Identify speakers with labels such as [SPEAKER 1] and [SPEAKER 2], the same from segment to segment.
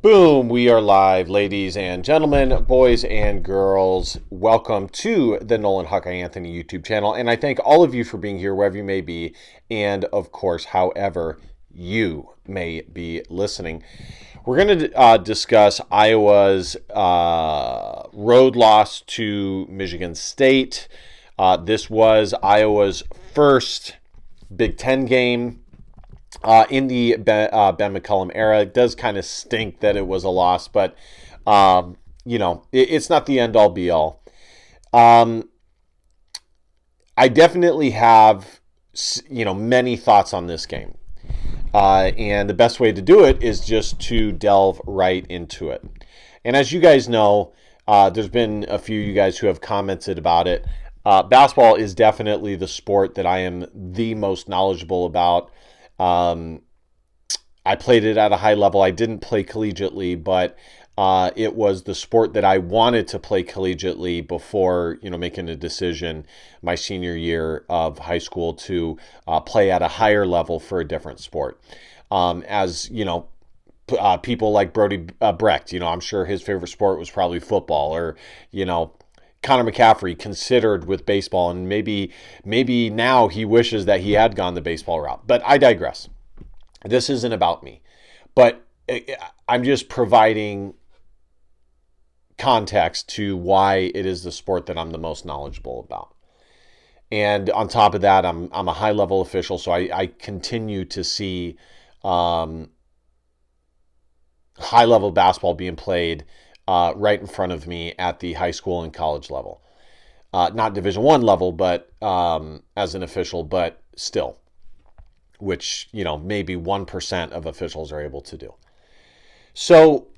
[SPEAKER 1] Boom, we are live, ladies and gentlemen, boys and girls. Welcome to the Nolan Hawkeye Anthony YouTube channel. And I thank all of you for being here, wherever you may be. And of course, however you may be listening. We're going to discuss Iowa's road loss to Michigan State. This was Iowa's first Big Ten game. In the Ben McCullum era. It does kind of stink that it was a loss, but, it's not the end-all, be-all. I definitely have, many thoughts on this game. And the best way to do it is just to delve right into it. And as you guys know, there's been a few of you guys who have commented about it. Basketball is definitely the sport that I am the most knowledgeable about. I played it at a high level. I didn't play collegiately, but it was the sport that I wanted to play collegiately before, making a decision my senior year of high school to play at a higher level for a different sport. People like Brody Brecht, I'm sure his favorite sport was probably football, or, Connor McCaffrey considered with baseball, and maybe now he wishes that he had gone the baseball route. But I digress. This isn't about me, but I'm just providing context to why it is the sport that I'm the most knowledgeable about. And on top of that, I'm a high level official, so I continue to see high level basketball being played right in front of me at the high school and college level. Not Division I level, but as an official, but still, which, maybe 1% of officials are able to do. So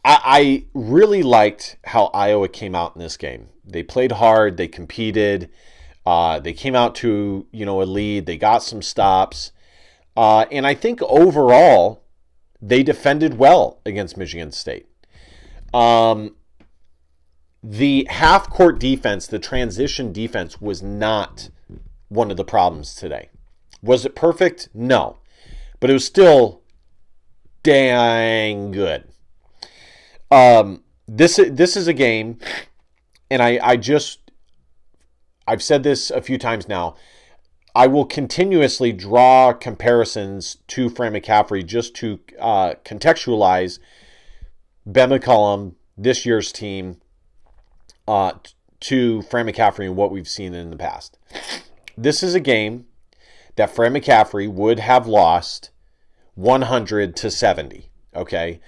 [SPEAKER 1] I really liked how Iowa came out in this game. They played hard. They competed. They came out to, a lead. They got some stops. And I think overall, they defended well against Michigan State. The half-court defense, the transition defense, was not one of the problems today. Was it perfect? No. But it was still dang good. This is a game, and I've said this a few times now, I will continuously draw comparisons to Fran McCaffrey just to contextualize Ben McCullum, this year's team, to Fran McCaffrey and what we've seen in the past. This is a game that Fran McCaffrey would have lost 100-70, okay?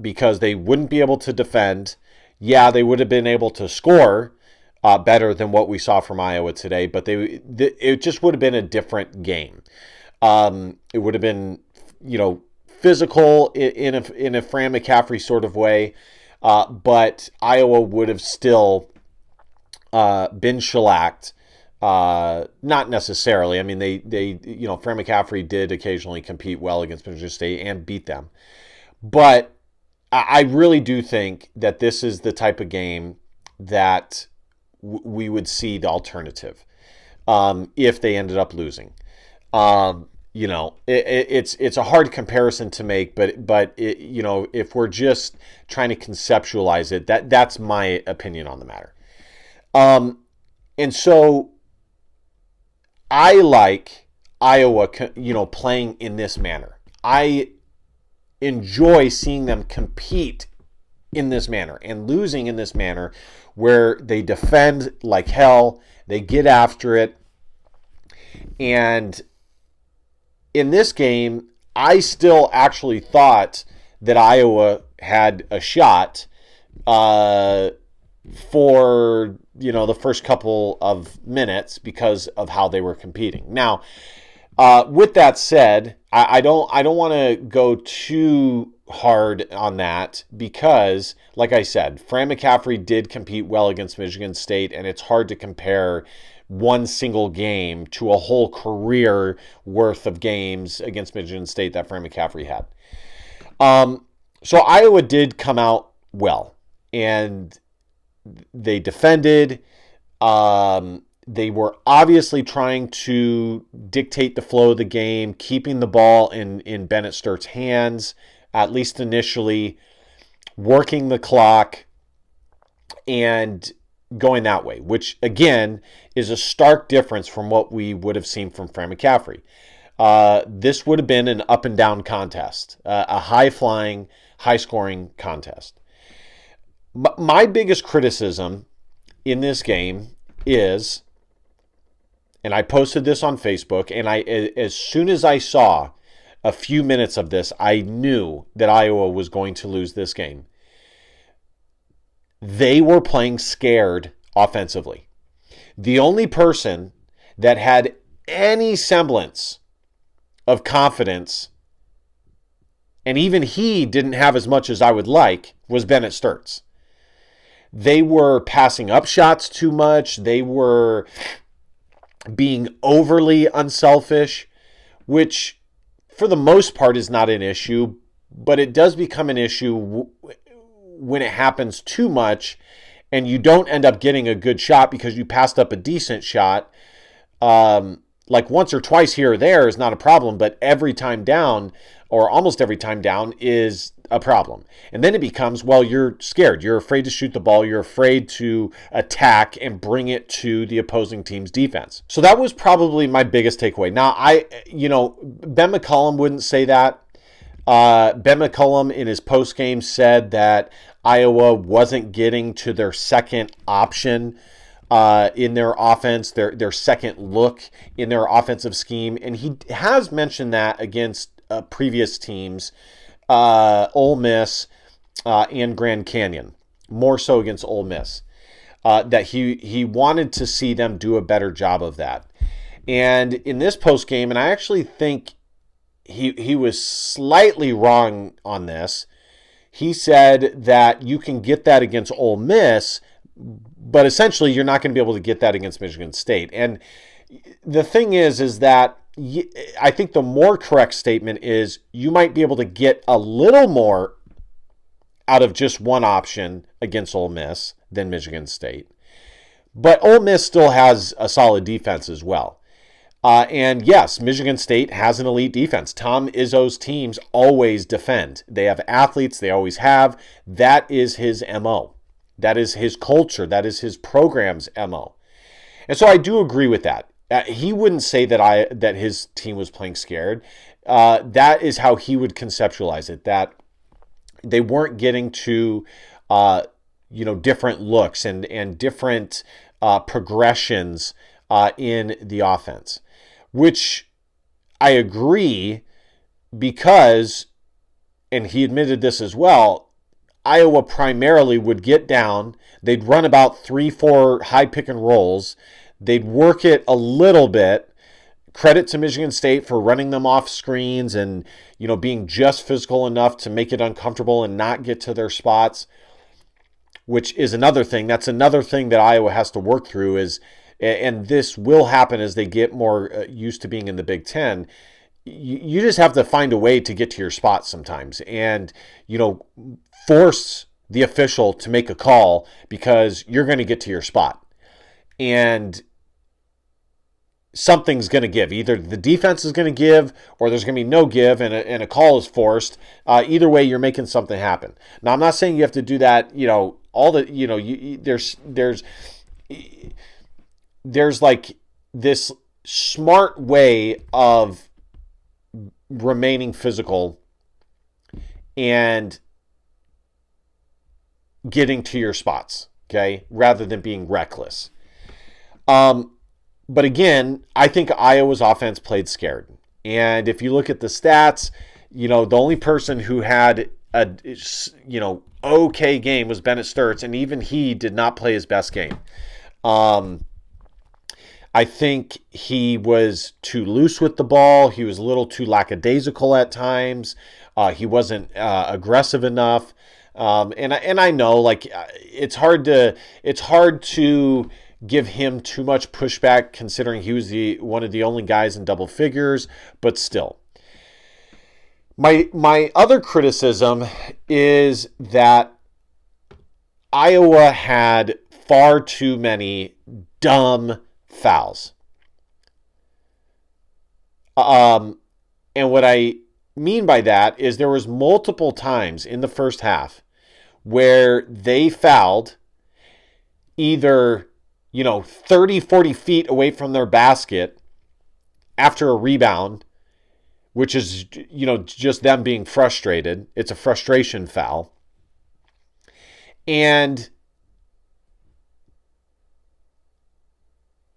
[SPEAKER 1] Because they wouldn't be able to defend. Yeah, they would have been able to score better than what we saw from Iowa today, but it just would have been a different game. It would have been, physical in a Fran McCaffrey sort of way, but Iowa would have still been shellacked. Not necessarily. I mean, they Fran McCaffrey did occasionally compete well against Michigan State and beat them, but I really do think that this is the type of game that we would see the alternative if they ended up losing. It's a hard comparison to make, but if we're just trying to conceptualize it, that's my opinion on the matter. And so I like Iowa, playing in this manner. I enjoy seeing them compete in this manner and losing in this manner, where they defend like hell, they get after it, and in this game, I still actually thought that Iowa had a shot for, the first couple of minutes because of how they were competing. Now, with that said, I don't want to go too hard on that because, like I said, Fran McCaffrey did compete well against Michigan State, and it's hard to compare one single game to a whole career worth of games against Michigan State that Fran McCaffrey had. So Iowa did come out well, and they defended. They were obviously trying to dictate the flow of the game, keeping the ball in Bennett Sturt's hands at least initially, working the clock and going that way, which again is a stark difference from what we would have seen from Fran McCaffrey. This would have been an up and down contest, a high-flying, high-scoring contest. My biggest criticism in this game is, and I posted this on Facebook, and as soon as I saw a few minutes of this, I knew that Iowa was going to lose this game. They were playing scared offensively. The only person that had any semblance of confidence, and even he didn't have as much as I would like, was Bennett Sturts. They were passing up shots too much. They were being overly unselfish, which for the most part is not an issue, but it does become an issue when it happens too much and you don't end up getting a good shot because you passed up a decent shot. Like once or twice here or there is not a problem, but every time down or almost every time down is a problem. And then it becomes, well, you're scared. You're afraid to shoot the ball. You're afraid to attack and bring it to the opposing team's defense. So that was probably my biggest takeaway. Now, Ben McCollum wouldn't say that. Ben McCollum in his postgame said that Iowa wasn't getting to their second option in their offense, their second look in their offensive scheme. And he has mentioned that against previous teams, Ole Miss and Grand Canyon, more so against Ole Miss, that he wanted to see them do a better job of that. And in this postgame, and I actually think he was slightly wrong on this, he said that you can get that against Ole Miss, but essentially you're not going to be able to get that against Michigan State. And the thing is that I think the more correct statement is you might be able to get a little more out of just one option against Ole Miss than Michigan State. But Ole Miss still has a solid defense as well. And yes, Michigan State has an elite defense. Tom Izzo's teams always defend. They have athletes. They always have. That is his MO. That is his culture. That is his program's MO. And so I do agree with that. He wouldn't say that his team was playing scared. That is how he would conceptualize it, that they weren't getting to different looks and different progressions in the offense, which I agree because, and he admitted this as well, Iowa primarily would get down, they'd run about 3-4 high pick and rolls, they'd work it a little bit. Credit to Michigan State for running them off screens and, being just physical enough to make it uncomfortable and not get to their spots, which is another thing. That's another thing that Iowa has to work through is, and this will happen as they get more used to being in the Big Ten, you just have to find a way to get to your spot sometimes and, force the official to make a call because you're going to get to your spot. And something's going to give. Either the defense is going to give or there's going to be no give and a call is forced. Either way, you're making something happen. Now, I'm not saying you have to do that, there's like this smart way of remaining physical and getting to your spots, okay, rather than being reckless. But again, I think Iowa's offense played scared. And if you look at the stats, the only person who had a, okay game was Bennett Sturts, and even he did not play his best game. I think he was too loose with the ball. He was a little too lackadaisical at times. He wasn't aggressive enough. And I know, it's hard to give him too much pushback considering he was one of the only guys in double figures, but still. My other criticism is that Iowa had far too many dumb fouls. And what I mean by that is there was multiple times in the first half where they fouled either, 30, 40 feet away from their basket after a rebound, which is, just them being frustrated. It's a frustration foul. And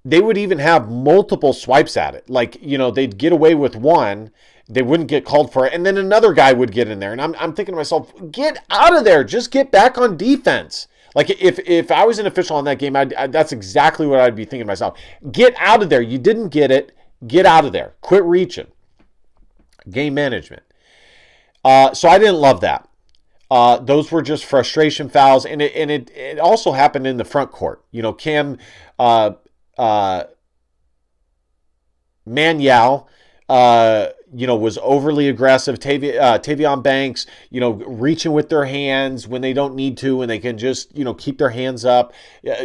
[SPEAKER 1] they would even have multiple swipes at it. Like, they'd get away with one, they wouldn't get called for it, and then another guy would get in there. And I'm thinking to myself, get out of there. Just get back on defense. Like, if I was an official on that game, that's exactly what I'd be thinking to myself. Get out of there. You didn't get it. Get out of there. Quit reaching. Game management. So I didn't love that. Those were just frustration fouls, and it also happened in the front court. Cam Manyao, was overly aggressive. Tavion Banks, reaching with their hands when they don't need to, and they can just, keep their hands up,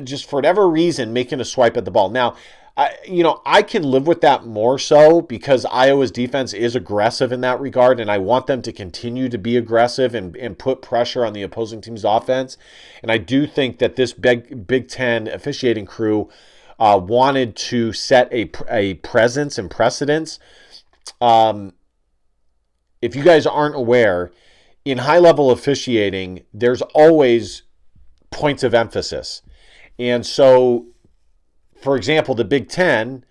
[SPEAKER 1] just for whatever reason, making a swipe at the ball. Now, I can live with that more so because Iowa's defense is aggressive in that regard, and I want them to continue to be aggressive and put pressure on the opposing team's offense. And I do think that this Big Ten officiating crew wanted to set a presence and precedence. If you guys aren't aware, in high-level officiating, there's always points of emphasis. And so, for example, the Big Ten,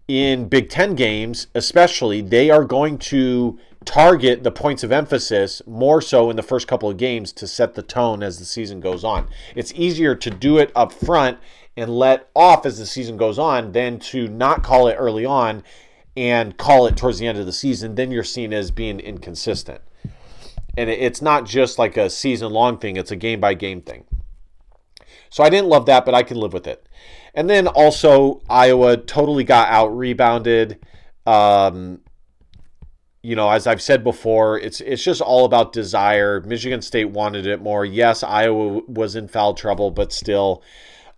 [SPEAKER 1] in Big Ten games especially, they are going to target the points of emphasis more so in the first couple of games to set the tone as the season goes on. It's easier to do it up front and let off as the season goes on than to not call it early on and call it towards the end of the season. Then you're seen as being inconsistent. And it's not just like a season-long thing. It's a game-by-game thing. So I didn't love that, but I can live with it. And then also Iowa totally got out-rebounded. As I've said before, it's just all about desire. Michigan State wanted it more. Yes, Iowa was in foul trouble, but still,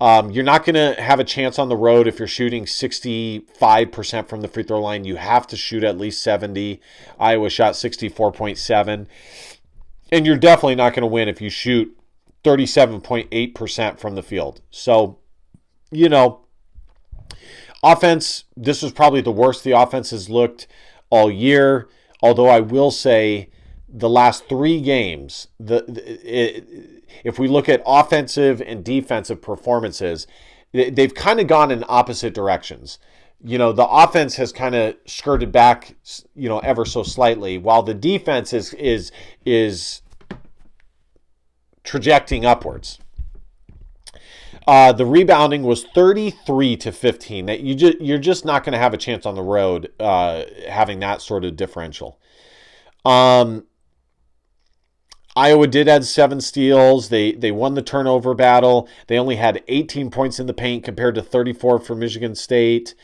[SPEAKER 1] you're not going to have a chance on the road if you're shooting 65% from the free throw line. You have to shoot at least 70. Iowa shot 64.7. And you're definitely not going to win if you shoot 37.8% from the field. So, offense, this was probably the worst the offense has looked all year. Although I will say the last three games, if we look at offensive and defensive performances, they've kind of gone in opposite directions. The offense has kind of skirted back, ever so slightly, while the defense is trajecting upwards. The rebounding was 33-15. That you're just not going to have a chance on the road having that sort of differential. Iowa did add 7 steals. They won the turnover battle. They only had 18 points in the paint compared to 34 for Michigan State.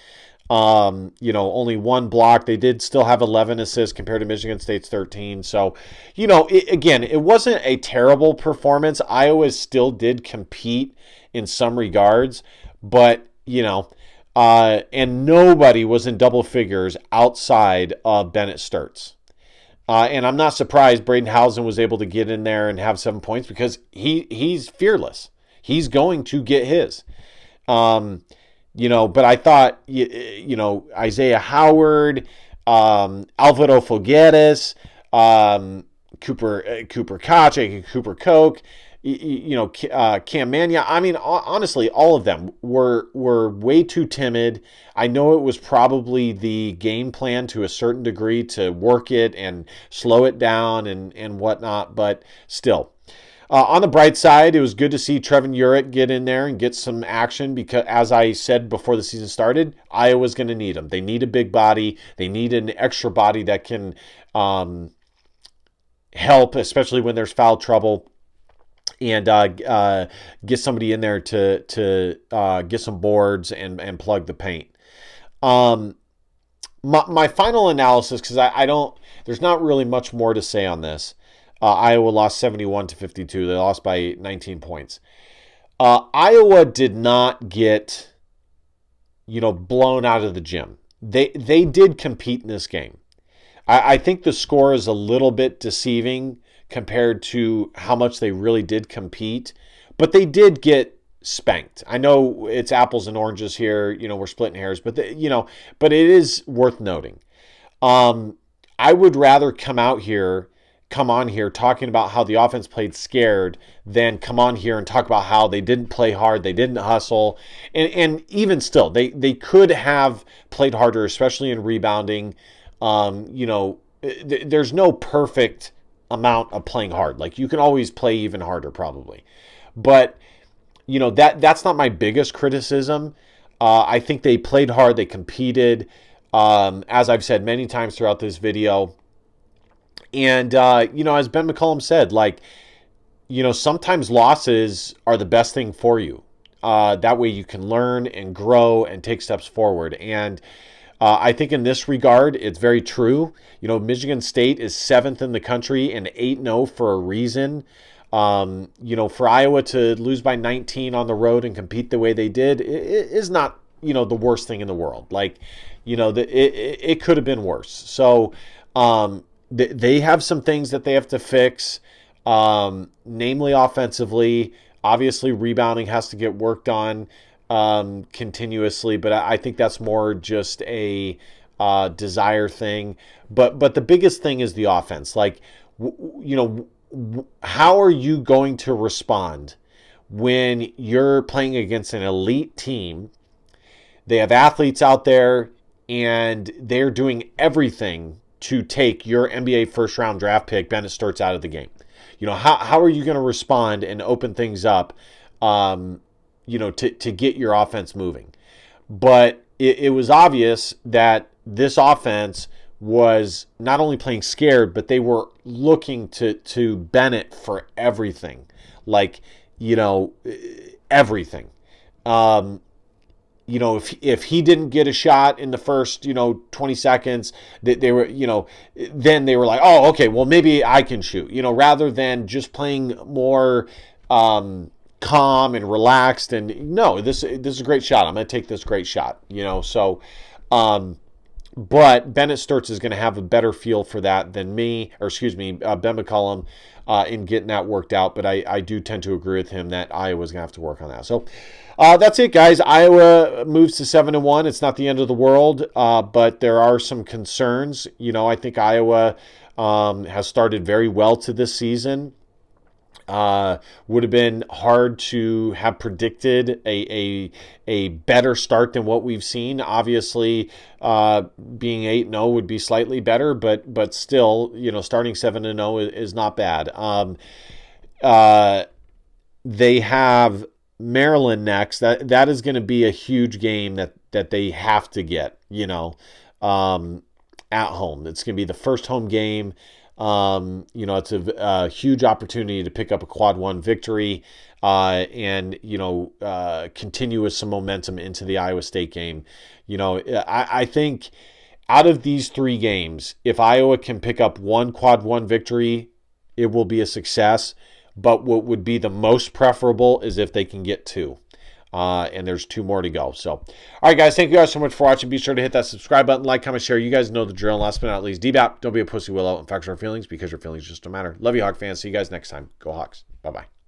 [SPEAKER 1] Only 1 block. They did still have 11 assists compared to Michigan State's 13. So, it wasn't a terrible performance. Iowa still did compete in some regards, but, and nobody was in double figures outside of Bennett Sturts. And I'm not surprised Braden Housen was able to get in there and have 7 points because he's fearless. He's going to get his. But I thought, Isaiah Howard, Alvaro Fogueres, Cooper Koch, Cooper Koch, Cam Manya. I mean, honestly, all of them were way too timid. I know it was probably the game plan to a certain degree to work it and slow it down and whatnot, but still. On the bright side, it was good to see Trevin Urich get in there and get some action because, as I said before the season started, Iowa's going to need him. They need a big body. They need an extra body that can help, especially when there's foul trouble, and get somebody in there to get some boards and plug the paint. My final analysis, because I don't, there's not really much more to say on this. Iowa lost 71-52. They lost by 19 points. Iowa did not get, blown out of the gym. They did compete in this game. I think the score is a little bit deceiving compared to how much they really did compete, but they did get spanked. I know it's apples and oranges here, we're splitting hairs, but but it is worth noting. I would rather come on here talking about how the offense played scared than come on here and talk about how they didn't play hard, they didn't hustle. And even still, they could have played harder, especially in rebounding. There's no perfect amount of playing hard. Like, you can always play even harder probably. But, that's not my biggest criticism. I think they played hard, they competed, as I've said many times throughout this video. And, as Ben McCollum said, sometimes losses are the best thing for you. That way you can learn and grow and take steps forward. And I think in this regard, it's very true. Michigan State is 7th in the country and 8-0 for a reason. For Iowa to lose by 19 on the road and compete the way they did is not, the worst thing in the world. It could have been worse. So, they have some things that they have to fix, namely offensively. Obviously, rebounding has to get worked on continuously, but I think that's more just a desire thing. But the biggest thing is the offense. How are you going to respond when you're playing against an elite team? They have athletes out there, and they're doing everything to take your NBA first-round draft pick, Bennett Sturts, out of the game. How are you going to respond and open things up, to get your offense moving? But it was obvious that this offense was not only playing scared, but they were looking to Bennett for everything. Everything. If he didn't get a shot in the first, 20 seconds, they were, then they were like, oh, okay, well, maybe I can shoot, rather than just playing more calm and relaxed. And no, this is a great shot. I'm going to take this great shot, so, but Bennett Sturts is going to have a better feel for that than Ben McCollum, in getting that worked out. But I do tend to agree with him that Iowa's going to have to work on that. So that's it, guys. Iowa moves to 7-1. It's not the end of the world, but there are some concerns. I think Iowa has started very well to this season. Would have been hard to have predicted a better start than what we've seen. Obviously, being 8-0 would be slightly better, but still, starting 7-0 is not bad. They have Maryland next. That is going to be a huge game that they have to get, at home. It's going to be the first home game. It's a huge opportunity to pick up a quad one victory, and continue with some momentum into the Iowa State game. I think out of these 3 games, if Iowa can pick up one quad one victory, it will be a success. But what would be the most preferable is if they can get 2. And there's 2 more to go. So, all right, guys, thank you guys so much for watching. Be sure to hit that subscribe button, like, comment, share. You guys know the drill. And last but not least, DBAP, don't be a pussy willow and facts our feelings, because your feelings just don't matter. Love you, Hawk fans. See you guys next time. Go Hawks. Bye-bye.